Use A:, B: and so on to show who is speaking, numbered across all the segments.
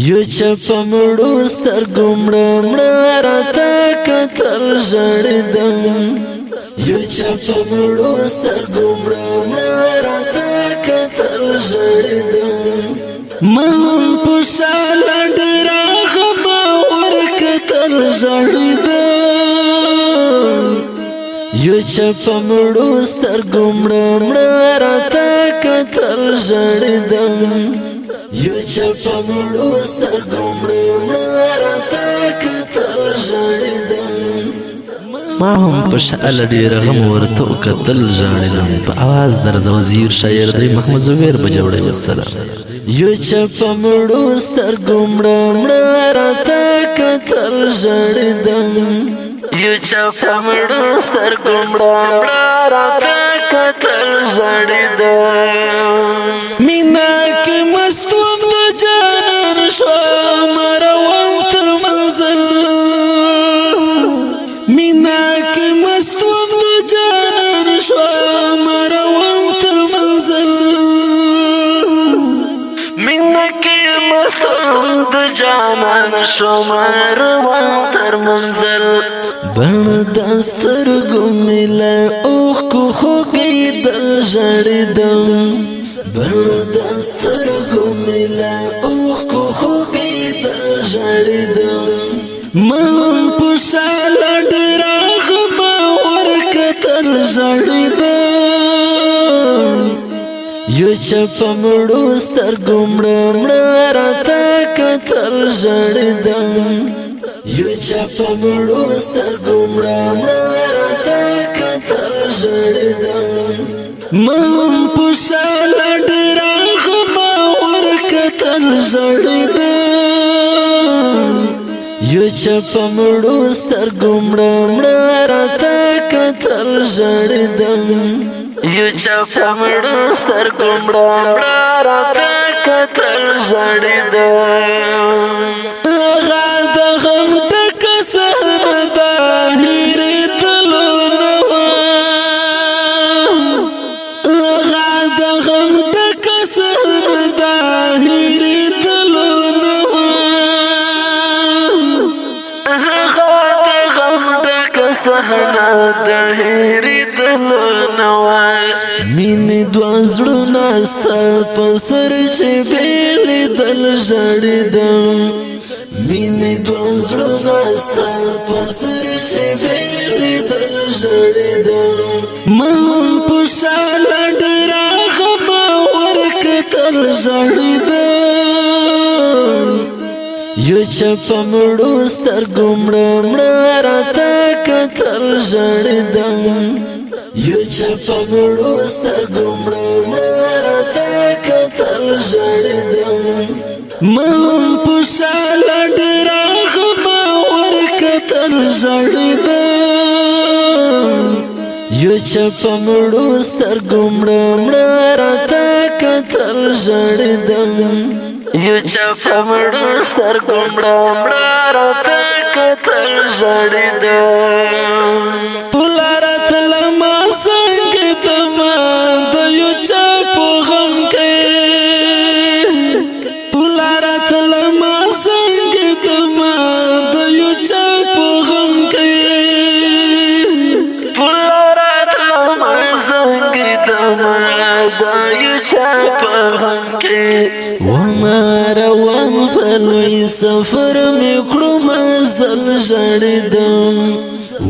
A: یو چپ مړو سترګو مړه مړه راته کتل ژړېدم یو چپ مړو سترګو مړه مړه راته کتل ژړېدم ما هم په شاله ډېره غمه ورکتل ژړېدم یو چپ مړو سترګو مړه مړه راته کتل ژړېدم یو چپ مړو سترګو مړه مړه راته کتل ژړېدم ما هم په شاله ډېر غم ورته وکتل ژړېدم په اواز درز وزیر شاعر دی محمد زبیر بجوړی والسلام یو چپ مړو سترګو مړه مړه راته کتل ژړېدم یو چپ مړو سترګو مړه مړه راته کتل ژړېدم مینا کې مست وم د جانان شوم روان تر منزل مینا کې مست وم د جانان شوم روان تر منزل مینا کې مست وم د جانان شوم روان تر منزل بڼ دسترګو مې له اوښکو خوږېدل ژړېدم بڼ دسترګو مې له اوښکو خوږېدل ژړېدم ما هم په شاله ډېره غمه ورکتل ژړېدم یو چپ مړو سترګو مړه مړه راته کتل ژړېدم یو چپ مړو سترګو مړه مړه راته کتل ژړېدم ما هم په شاله ډېره غمه ورکتل ژړېدم یو چپ مړو سترګو مړه مړه راته کتل ژړېدم یو چپ مړو سترګو مړه مړه راته کتل ژړېدم هغه د غم ډکه صحنه ده هېرېدلو نه وه هغه د غم ډکه صحنه ده هېرېدلو نه وه هغه د غم ډکه صحنه ده هېرېدلو نه وه مینې دوه زړونه ستا په سر چې بېلېدل ژړېدم مینې دوه زړونه ستا په سر چې بېلېدل ژړېدم ما هم په شاله ډېره غمه ورکتل ژړېدم یو چپ مړو سترګو مړه مړه راته کتل ژړېدم یو چپ مړو سترګو مړه مړه راته کتل ژړېدم ما هم په شاله ډېره غمه ورکتل ژړېدم یو چپ مړو سترګو مړه مړه راته کتل ژړېدم یو چپ مړو سترګو مړه مړه راته کتل ژړېدم په لاره تلمه څنګه تمه د یو چا په غم کې په لاره تلمه څنګه تمه د یو چا په غم کې په لاره تلمه څنګه تمه د یو چا په غم کې وما روان په لوی سفر مې کړو مزل ژړېدم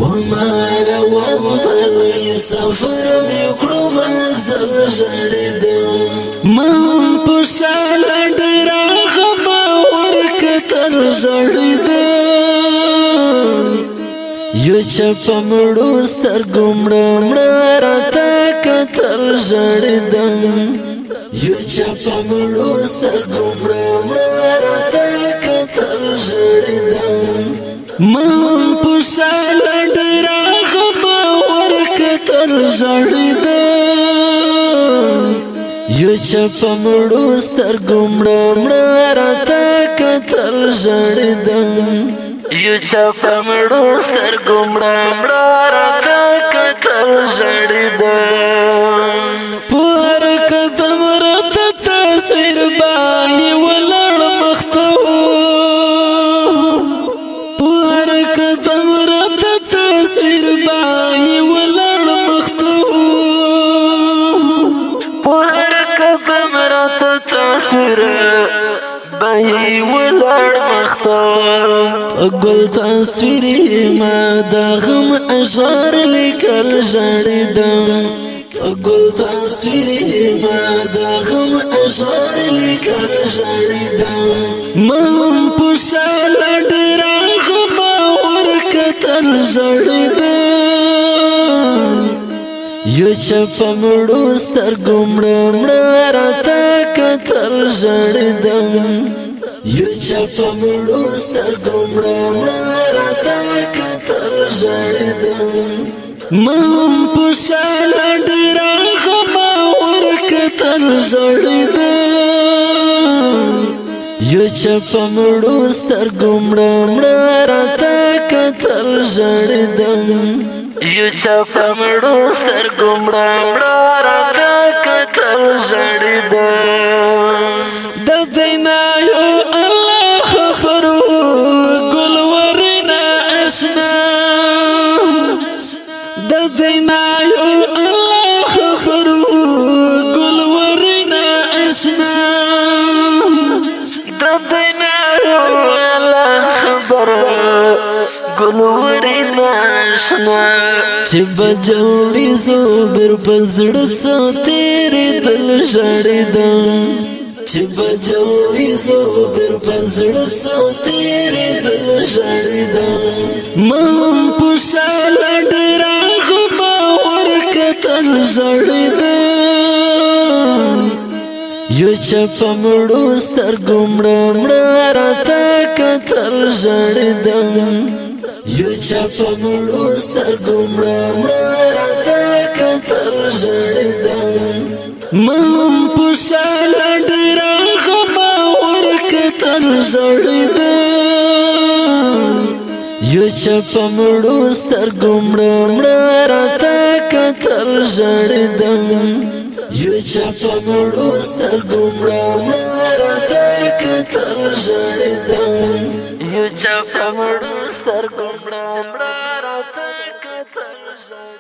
A: وما روان په لوی سفر مې کړو مزل ژړېدم ما هم په شاله ډېره غمه ورکتل ژړېدم یو چپ مړو سترګو مړه مړه راته کتل ژړېدم یو چپ مړو سترګو مړه مړه راته کتل ژړېدم ما هم په شاله ډېره غمه ورکتل ژړېدم یو چپ مړو سترګو مړه مړه راته کتل ژړېدم یو چپ مړو سترګو مړه مړه راته کتل ژړېدم تصویر بای ولړ مختار ګل تصویر ما د غم اشعار لیکل ژړېدم ګل تصویر ما د غم اشعار لیکل ژړېدم ما په شاله ډېر غم ورکتل ژړېدم یو چپه مړو سترګو مړه مړه راته کتل ژړېدم یو چپه مړو سترګو مړه مړه راته کتل ژړېدم ما هم په شاله ډېر غم ورکتل ژړېدم یو چپه مړو سترګو مړه مړه راته کتل ژړېدم یو چپه مړو سترګو مړه مړه راته کتل ژړېدم د دینا یو الله خبرو ګل ورنا اشنا د دینا یو الله خبرو ګل ورنا اشنا د دینا یو الله خبرو ګل ورنا اشنا چې بجوړي زوبر پزړه سو تیرې دل ژړېدم چې بجوړي زوبر پزړه سو تیرې دل ژړېدم ما هم په شاله ډېر غم ورکتل ژړېدم یو چپه مړو سترګو مړه مړه راته کتل ژړېدم یو چپه مړو سترګو مړه مړه راته کتل ژړېدم ما هم په شاله ډېر غم ورکتل ژړېدم یو چپه مړو سترګو مړه مړه راته کتل ژړېدم یو چپه مړو سترګو مړه مړه راته کتل ژړېدم یو چپه مړو سترګو مړه مړه راته کتل ژړېدم